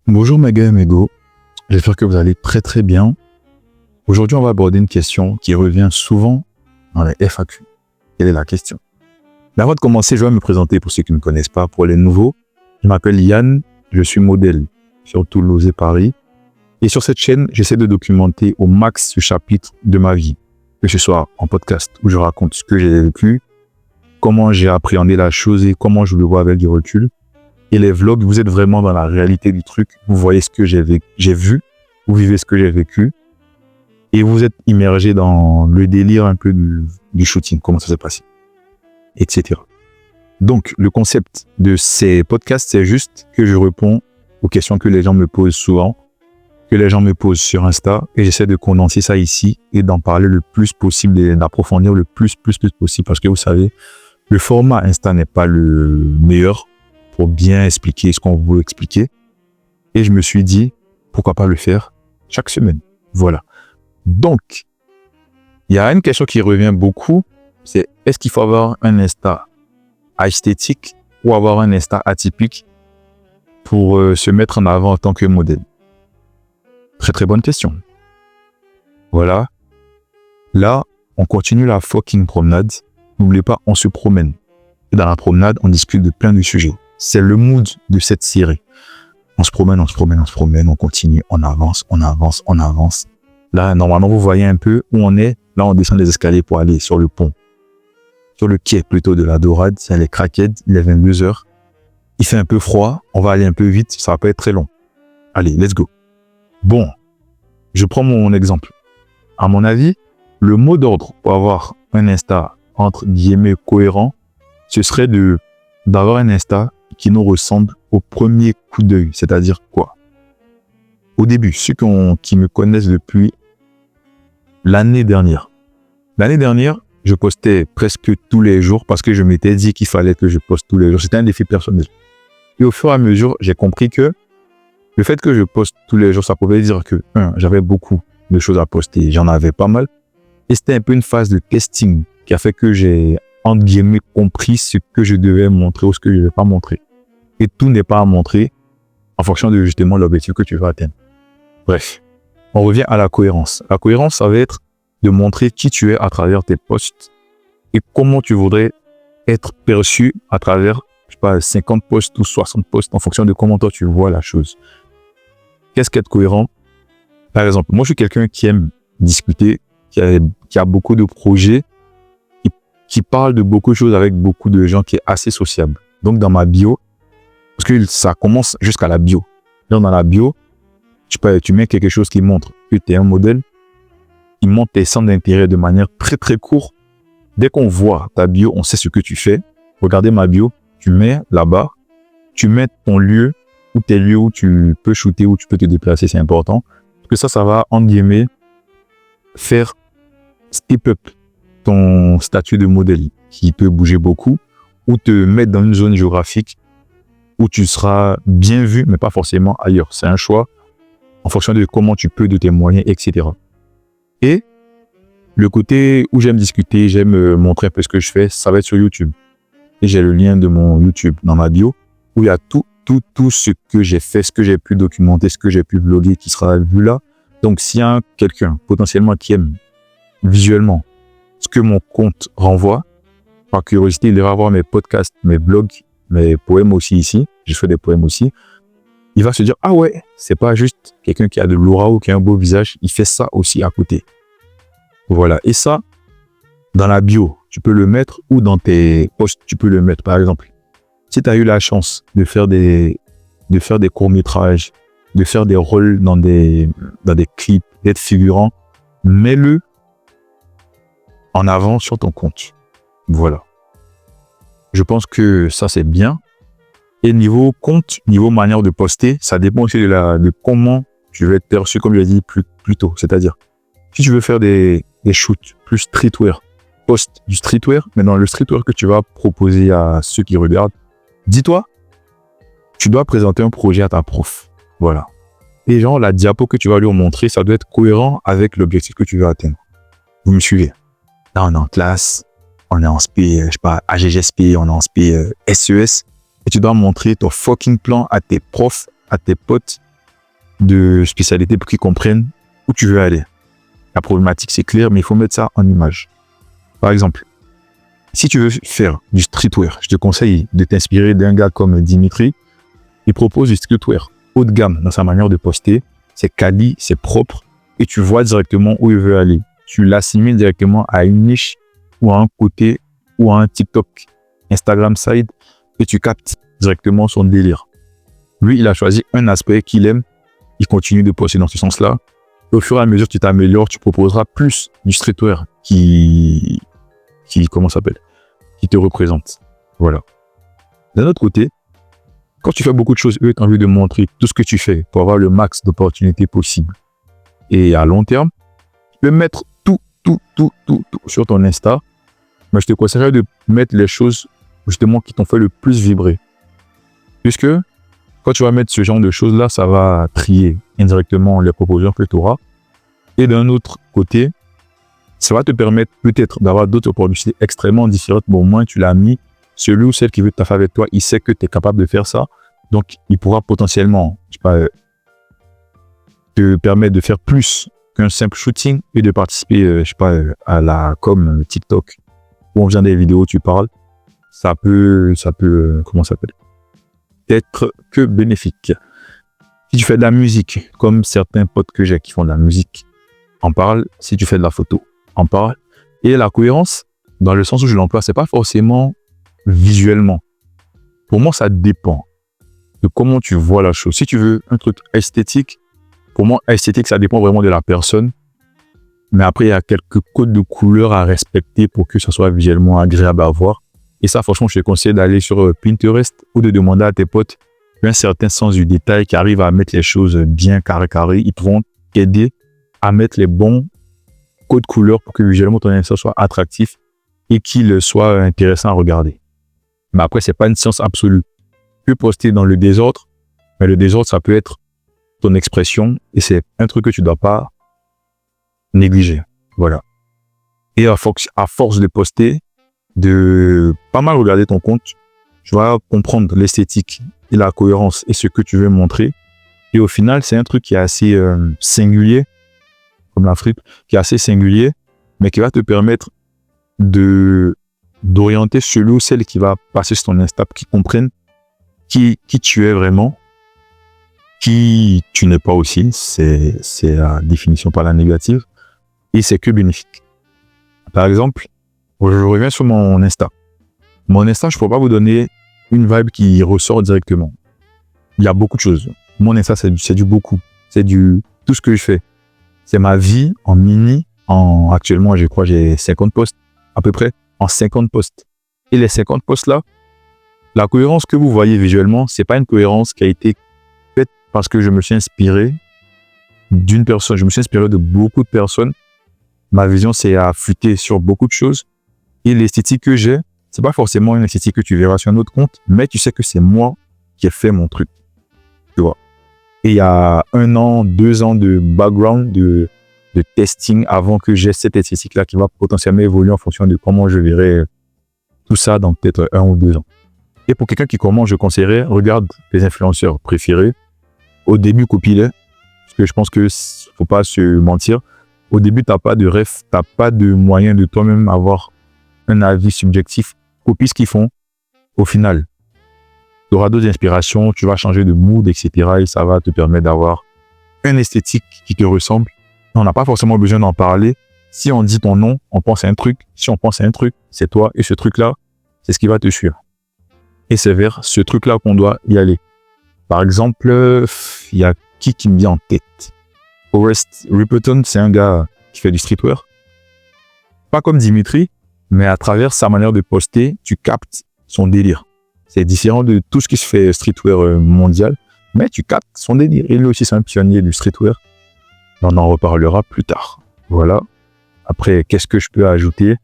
Bonjour mes gars et mes go, j'espère que vous allez très bien. Aujourd'hui on va aborder une question qui revient souvent dans les FAQ. Quelle est la question? Mais avant de commencer, je vais me présenter pour ceux qui ne me connaissent pas. Pour les nouveaux, je m'appelle Yann, je suis modèle sur Toulouse et Paris. Et sur cette chaîne, j'essaie de documenter au max ce chapitre de ma vie, que ce soit en podcast où je raconte ce que j'ai vécu, comment j'ai appréhendé la chose et comment je le vois avec du recul. Et les vlogs, vous êtes vraiment dans la réalité du truc. Vous voyez ce que j'ai vu, vous vivez ce que j'ai vécu. Et vous êtes immergé dans le délire un peu du shooting, comment ça s'est passé, etc. Donc, le concept de ces podcasts, c'est juste que je réponds aux questions que les gens me posent souvent, que les gens me posent sur Insta, et j'essaie de condenser ça ici et d'en parler le plus possible et d'approfondir le plus possible, parce que vous savez, le format Insta n'est pas le meilleur pour bien expliquer ce qu'on veut expliquer. Et je me suis dit, pourquoi pas le faire chaque semaine. Voilà. Donc, il y a une question qui revient beaucoup, c'est est-ce qu'il faut avoir un Insta esthétique ou avoir un Insta atypique pour se mettre en avant en tant que modèle? Très bonne question. Voilà. Là, on continue la fucking promenade. N'oubliez pas, on se promène. Et dans la promenade, on discute de plein de sujets. C'est le mood de cette série. On se promène, on continue, on avance. Là, normalement, vous voyez un peu où on est. Là, on descend les escaliers pour aller sur le pont. Sur le quai plutôt de la Dorade, c'est les craquettes, il est 22h. Il fait un peu froid, on va aller un peu vite, ça va pas être très long. Allez, let's go. Bon, je prends mon exemple. À mon avis, le mot d'ordre pour avoir un Insta entre guillemets cohérent, ce serait d'avoir un Insta qui nous ressemble au premier coup d'œil. C'est-à-dire quoi? Au début, ceux qui me connaissent depuis l'année dernière. L'année dernière, je postais presque tous les jours parce que je m'étais dit qu'il fallait que je poste tous les jours. C'était un défi personnel. Et au fur et à mesure, j'ai compris que le fait que je poste tous les jours, ça pouvait dire que, j'avais beaucoup de choses à poster. J'en avais pas mal. Et c'était un peu une phase de testing qui a fait que j'ai, entre guillemets, compris ce que je devais montrer ou ce que je ne devais pas montrer. Et tout n'est pas à montrer en fonction de justement l'objectif que tu veux atteindre. Bref, on revient à la cohérence. La cohérence, ça va être de montrer qui tu es à travers tes posts et comment tu voudrais être perçu à travers, je sais pas, 50 posts ou 60 posts en fonction de comment toi tu vois la chose. Qu'est-ce qu'être cohérent? Par exemple, moi je suis quelqu'un qui aime discuter, qui a beaucoup de projets, qui parle de beaucoup de choses avec beaucoup de gens, qui est assez sociable. Donc dans ma bio, parce que ça commence jusqu'à la bio. Dans la bio, tu mets quelque chose qui montre que tu es un modèle, qui montre tes centres d'intérêt de manière très courte. Dès qu'on voit ta bio, on sait ce que tu fais. Regardez ma bio, tu mets là-bas, tu mets ton lieu, ou tes lieux où tu peux shooter, où tu peux te déplacer, c'est important. Parce que ça va, entre guillemets, faire step up ton statut de modèle qui peut bouger beaucoup, ou te mettre dans une zone géographique où tu seras bien vu, mais pas forcément ailleurs. C'est un choix en fonction de comment tu peux, de tes moyens, etc. Et le côté où j'aime discuter, j'aime montrer un peu ce que je fais, ça va être sur YouTube. Et j'ai le lien de mon YouTube dans ma bio, où il y a tout ce que j'ai fait, ce que j'ai pu documenter, ce que j'ai pu vlogger qui sera vu là. Donc, s'il y a quelqu'un potentiellement qui aime visuellement ce que mon compte renvoie, par curiosité, il ira voir mes podcasts, mes blogs, mes poèmes aussi ici. Je fais des poèmes aussi. Il va se dire, ah ouais, c'est pas juste quelqu'un qui a de l'aura ou qui a un beau visage, il fait ça aussi à côté. Voilà. Et ça, dans la bio, tu peux le mettre, ou dans tes posts, tu peux le mettre. Par exemple, si tu as eu la chance de faire des courts-métrages, de faire des rôles dans des clips, d'être figurant, mets-le en avant sur ton compte. Voilà. Je pense que ça, c'est bien. Et niveau compte, niveau manière de poster, ça dépend aussi de comment tu veux être perçu, comme je l'ai dit plus tôt. C'est-à-dire, si tu veux faire des shoots plus streetwear, poste du streetwear, mais dans le streetwear que tu vas proposer à ceux qui regardent, dis-toi, tu dois présenter un projet à ta prof. Voilà. Et genre, la diapo que tu vas lui montrer, ça doit être cohérent avec l'objectif que tu veux atteindre. Vous me suivez? Là, on est en classe, on est en SP, je sais pas, AGGSP, on est en SP SES, et tu dois montrer ton fucking plan à tes profs, à tes potes, de spécialité pour qu'ils comprennent où tu veux aller. La problématique, c'est clair, mais il faut mettre ça en image. Par exemple, si tu veux faire du streetwear, je te conseille de t'inspirer d'un gars comme Dimitri. Il propose du streetwear haut de gamme dans sa manière de poster. C'est quali, c'est propre et tu vois directement où il veut aller. Tu l'assimiles directement à une niche ou à un côté ou à un TikTok, Instagram side et tu captes directement son délire. Lui, il a choisi un aspect qu'il aime. Il continue de poster dans ce sens-là. Au fur et à mesure que tu t'améliores, tu proposeras plus du streetwear qui te représente. Voilà. D'un autre côté, quand tu fais beaucoup de choses, eux, tu as envie de montrer tout ce que tu fais pour avoir le max d'opportunités possibles. Et à long terme, tu peux mettre tout sur ton Insta. Mais je te conseillerais de mettre les choses justement qui t'ont fait le plus vibrer. Puisque quand tu vas mettre ce genre de choses-là, ça va trier indirectement les propositions que tu auras. Et d'un autre côté, ça va te permettre peut-être d'avoir d'autres opportunités extrêmement différentes. Bon, au moins, tu l'as mis. Celui ou celle qui veut taffer avec toi, il sait que tu es capable de faire ça. Donc, il pourra potentiellement, te permettre de faire plus qu'un simple shooting et de participer, à la com TikTok où on vient des vidéos, tu parles. Ça peut, comment ça s'appelle? Être que bénéfique. Si tu fais de la musique, comme certains potes que j'ai qui font de la musique, en parle. Si tu fais de la photo, en parle. Et la cohérence, dans le sens où je l'emploie, c'est pas forcément visuellement. Pour moi, ça dépend de comment tu vois la chose. Si tu veux un truc esthétique, pour moi, esthétique, ça dépend vraiment de la personne. Mais après, il y a quelques codes de couleurs à respecter pour que ça soit visuellement agréable à voir. Et ça, franchement, je te conseille d'aller sur Pinterest ou de demander à tes potes un certain sens du détail qui arrive à mettre les choses bien carré. Ils pourront t'aider à mettre les bons codes couleurs pour que visuellement ton Insta soit attractif et qu'il soit intéressant à regarder. Mais après, c'est pas une science absolue. Tu peux poster dans le désordre, mais le désordre, ça peut être ton expression et c'est un truc que tu dois pas négliger. Voilà. Et à force de poster, de pas mal regarder ton compte, tu vas comprendre l'esthétique et la cohérence et ce que tu veux montrer. Et au final, c'est un truc qui est assez singulier, comme la fripe, qui est assez singulier, mais qui va te permettre d'orienter celui ou celle qui va passer sur ton Insta, qui comprenne qui tu es vraiment, qui tu n'es pas aussi, c'est la définition par la négative, et c'est que bénéfique. Par exemple, je reviens sur mon Insta. Mon Insta, je ne peux pas vous donner une vibe qui ressort directement. Il y a beaucoup de choses. Mon Insta, c'est du beaucoup. C'est du tout ce que je fais. C'est ma vie en mini. Actuellement, je crois j'ai 50 posts, à peu près, en 50 posts. Et les 50 posts là, la cohérence que vous voyez visuellement, c'est pas une cohérence qui a été faite parce que je me suis inspiré d'une personne. Je me suis inspiré de beaucoup de personnes. Ma vision, c'est affûter sur beaucoup de choses. Et l'esthétique que j'ai, c'est pas forcément une esthétique que tu verras sur un autre compte, mais tu sais que c'est moi qui ai fait mon truc. Tu vois. Et il y a 1 an, 2 ans de background, de testing avant que j'ai cette esthétique-là qui va potentiellement évoluer en fonction de comment je verrai tout ça dans peut-être 1 ou 2 ans. Et pour quelqu'un qui commence, je conseillerais, regarde tes influenceurs préférés. Au début, copie-les. Parce que je pense que faut pas se mentir. Au début, t'as pas de ref, t'as pas de moyen de toi-même avoir un avis subjectif. Copie ce qu'ils font. Au final, tu auras d'autres inspirations, tu vas changer de mood, etc. Et ça va te permettre d'avoir une esthétique qui te ressemble. On n'a pas forcément besoin d'en parler. Si on dit ton nom, on pense à un truc. Si on pense à un truc, c'est toi. Et ce truc-là, c'est ce qui va te suivre. Et c'est vers ce truc-là qu'on doit y aller. Par exemple, il y a qui me vient en tête? Forest Rippleton, c'est un gars qui fait du streetwear. Pas comme Dimitri, mais à travers sa manière de poster, tu captes son délire. C'est différent de tout ce qui se fait streetwear mondial, mais tu captes son délire. Et lui aussi, c'est un pionnier du streetwear. On en reparlera plus tard. Voilà. Après, qu'est-ce que je peux ajouter?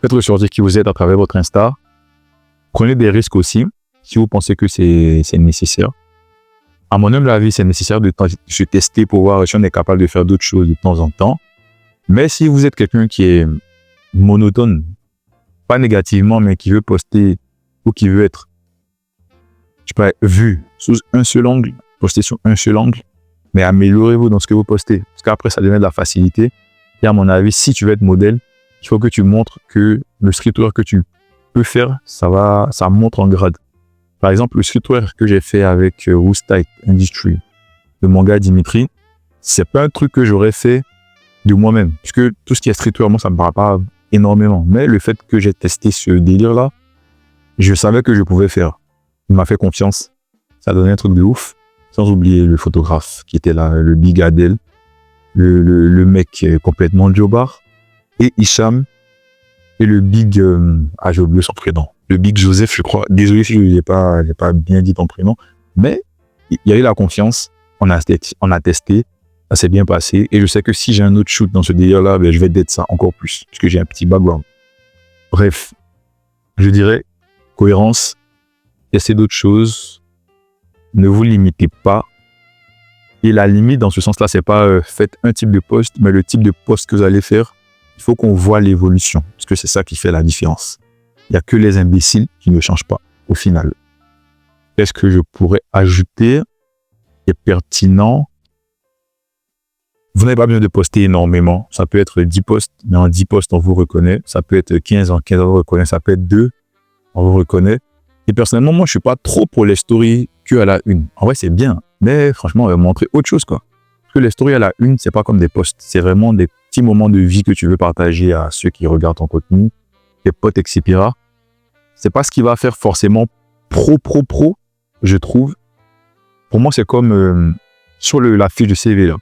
Faites ressortir qui vous êtes à travers votre Insta. Prenez des risques aussi, si vous pensez que c'est nécessaire. À mon humble avis, c'est nécessaire de se tester pour voir si on est capable de faire d'autres choses de temps en temps. Mais si vous êtes quelqu'un qui est monotone, pas négativement, mais qui veut poster ou qui veut être, vu sous un seul angle, poster sur un seul angle, mais améliorez-vous dans ce que vous postez. Parce qu'après, ça devient de la facilité. Et à mon avis, si tu veux être modèle, il faut que tu montres que le streetwear que tu peux faire, ça monte en grade. Par exemple, le streetwear que j'ai fait avec Woostite Industry, de mon gars Dimitri, c'est pas un truc que j'aurais fait de moi-même. Puisque tout ce qui est streetwear, moi, ça me parle pas énormément. Mais le fait que j'ai testé ce délire-là, je savais que je pouvais faire. Il m'a fait confiance. Ça donnait un truc de ouf. Sans oublier le photographe qui était là, le Big Adel, le mec complètement Jobar, et Hicham, et le Big, j'ai oublié son prénom, le Big Joseph, je crois. Désolé si je n'ai pas bien dit ton prénom, mais il y a eu la confiance, on a testé, ça s'est bien passé, et je sais que si j'ai un autre shoot dans ce délire-là, ben, je vais d'être ça encore plus, parce que j'ai un petit background. Bref, je dirais, cohérence, essayez d'autres choses, ne vous limitez pas. Et la limite dans ce sens-là, c'est pas faites un type de post, mais le type de post que vous allez faire, il faut qu'on voit l'évolution, parce que c'est ça qui fait la différence. Il n'y a que les imbéciles qui ne changent pas au final. Qu'est-ce que je pourrais ajouter qui est pertinent? Vous n'avez pas besoin de poster énormément. Ça peut être 10 posts, mais en 10 posts, on vous reconnaît. Ça peut être 15, en 15, on vous reconnaît. Ça peut être 2, on vous reconnaît. Et personnellement, moi, je suis pas trop pour les stories que à la une. En vrai, c'est bien, mais franchement, on va montrer autre chose, quoi. Parce que les stories à la une, c'est pas comme des posts. C'est vraiment des petits moments de vie que tu veux partager à ceux qui regardent ton contenu, tes potes, etc. C'est pas ce qui va faire forcément pro, je trouve. Pour moi, c'est comme sur la fiche de CV, là.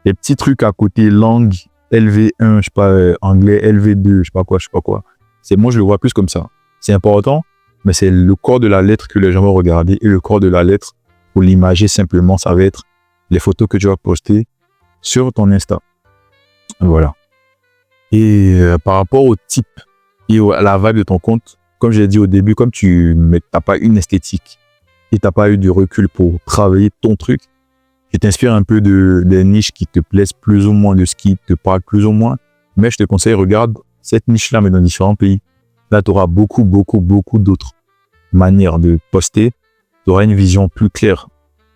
Les petits trucs à côté, langue, LV1, je sais pas, anglais, LV2, je sais pas quoi. C'est moi, je le vois plus comme ça. C'est important, mais c'est le corps de la lettre que les gens vont regarder. Et le corps de la lettre, pour l'imager simplement, ça va être les photos que tu vas poster sur ton Insta. Voilà. Et par rapport au type et à la vibe de ton compte, comme je l'ai dit au début, comme tu n'as pas une esthétique et tu n'as pas eu du recul pour travailler ton truc, je t'inspire un peu des niches qui te plaisent plus ou moins, de ce qui te parle plus ou moins. Mais je te conseille, regarde cette niche-là, mais dans différents pays. Là, tu auras beaucoup d'autres manières de poster. Tu auras une vision plus claire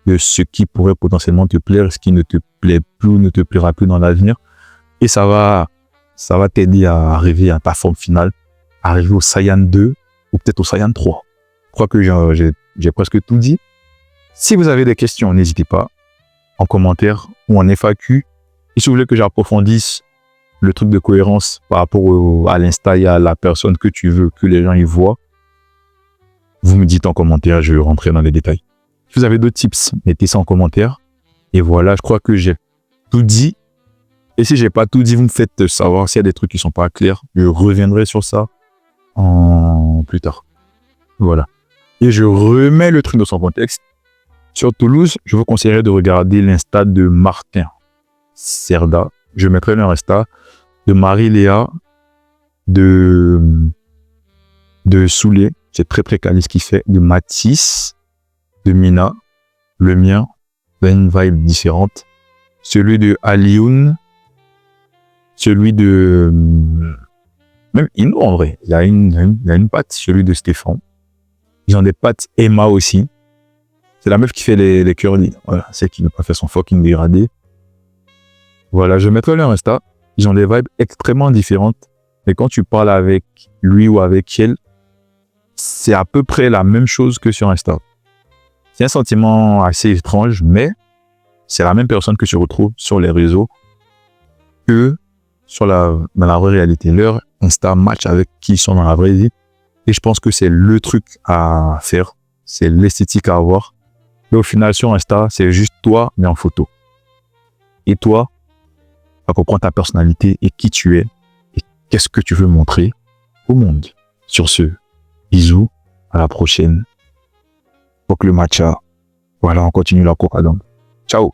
de ce qui pourrait potentiellement te plaire, ce qui ne te plaît plus ou ne te plaira plus dans l'avenir. Et ça va t'aider à arriver à ta forme finale, arriver au Saiyan 2 ou peut-être au Saiyan 3. Je crois que j'ai presque tout dit. Si vous avez des questions, n'hésitez pas en commentaire ou en FAQ. Et si vous voulez que j'approfondisse le truc de cohérence par rapport à l'Insta et à la personne que tu veux que les gens y voient, vous me dites en commentaire, je vais rentrer dans les détails. Si vous avez d'autres tips, mettez ça en commentaire. Et voilà, je crois que j'ai tout dit. Et si j'ai pas tout dit, vous me faites savoir s'il y a des trucs qui sont pas clairs. Je reviendrai sur ça plus tard. Voilà. Et je remets le truc dans son contexte. Sur Toulouse, je vous conseillerais de regarder l'Insta de Martin Cerda. Je mettrai leur Insta de Marie-Léa de Soulet. C'est très quali ce qu'il fait. De Mathis, de Mina, le mien, une vibe différente. Celui de Alioun, celui de même Inou en vrai. Il y a une patte, celui de Stéphane. Ils ont des pattes Emma aussi. C'est la meuf qui fait les curly. Voilà, c'est qui n'a pas fait son fucking dégradé. Voilà, je mettrai leur Insta. Ils ont des vibes extrêmement différentes. Mais quand tu parles avec lui ou avec elle, c'est à peu près la même chose que sur Insta. C'est un sentiment assez étrange, mais c'est la même personne que tu retrouves sur les réseaux que dans la vraie réalité. Leur Insta match avec qui ils sont dans la vraie vie. Et je pense que c'est le truc à faire. C'est l'esthétique à avoir. Et au final, sur Insta, c'est juste toi, mais en photo. Et toi, ça comprend ta personnalité et qui tu es et qu'est-ce que tu veux montrer au monde. Sur ce, bisous, à la prochaine. Fuck le matcha. Voilà, on continue la coca. Ciao.